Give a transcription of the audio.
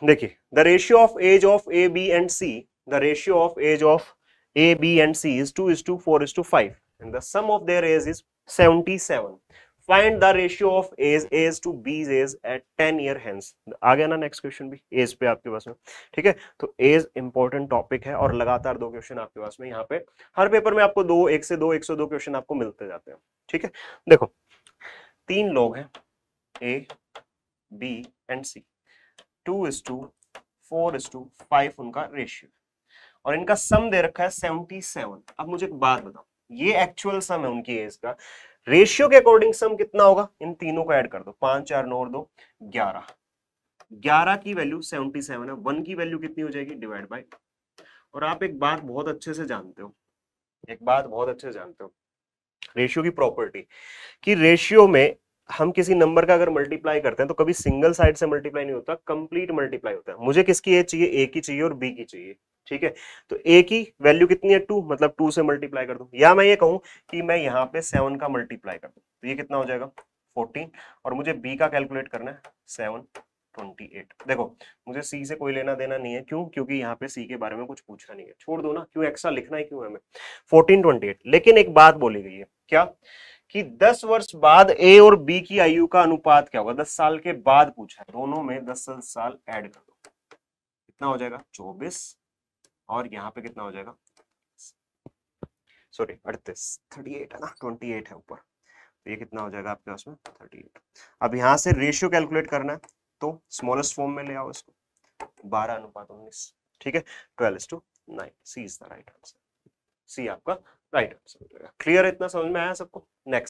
देखिए the ratio of age of A B and C, the ratio of age of A B and C is 2:4:5 and the sum of their age is 77. Find the ratio of age to B's age at 10 year hence. आ गया ना next question भी as पे आपके पास में, ठीक है। तो as important topic है और लगातार 2 क्वेश्चन आपके पास में यहाँ पे हर पेपर में आपको 2 1 से 2 102 क्वेश्चन आपको मिलते जाते हैं, ठीक है। देखो 3 लोग हैं ए बी एंड सी, 2:4:5 उनका रेशियो और इनका सम दे रखा है 77। अब मुझे एक बात बताओ, ये एक्चुअल सम है उनकी एज का, रेशियो के अकॉर्डिंग सम कितना होगा? इन तीनों को ऐड कर दो, 5 4 9 और 2 11, 11 की वैल्यू 77 है, 1 की वैल्यू कितनी हो जाएगी? Divide by. और आप एक बात बहुत अच्छे से जानते हो, एक बात बहुत अच्छे से जानते हो रेशियो की प्रॉपर्टी, कि रेशियो में हम किसी नंबर का अगर मल्टीप्लाई करते हैं तो कभी सिंगल साइड से मल्टीप्लाई नहीं होता, कंप्लीट मल्टीप्लाई होता है। मुझे किसकी एज चाहिए? ए की चाहिए और बी की चाहिए, ठीक है। तो ए की वैल्यू कितनी है? 2, मतलब 2 से मल्टीप्लाई कर दूं, या मैं ये कहूं कि मैं यहां पे 7 का मल्टीप्लाई कर दूं, तो ये कितना हो जाएगा? 14। और मुझे बी का कैलकुलेट करना है 7 28। देखो मुझे सी से कोई लेना देना नहीं है, क्यों? क्योंकि यहाँ पे सी के बारे में कुछ पूछा नहीं है, छोड़ दो ना, क्यों एक्स्ट्रा लिखना है, क्यों हमें 14 28। लेकिन एक बात बोली गई है, क्या? कि 10 वर्ष बाद ए और बी की आयु का अनुपात क्या होगा? 10 साल के बाद पूछा है, दोनों में 10 साल ऐड कर दो, कितना हो जाएगा? 24। और यहाँ पे कितना हो जाएगा? सॉरी 38, 38 है ना, 28 है ऊपर, तो ये कितना हो जाएगा आपके पास में? 38। अब यहाँ से रेशियो कैलकुलेट करना है, तो स्मॉलेस्ट फॉर्म में ले आओ इसको, 12:19, ठीक है, 12:9। सी इज द राइट आंसर, सी आपका राइट आंसर हो जाएगा। क्लियर है? इतना समझ में आया सबको? नेक्स्ट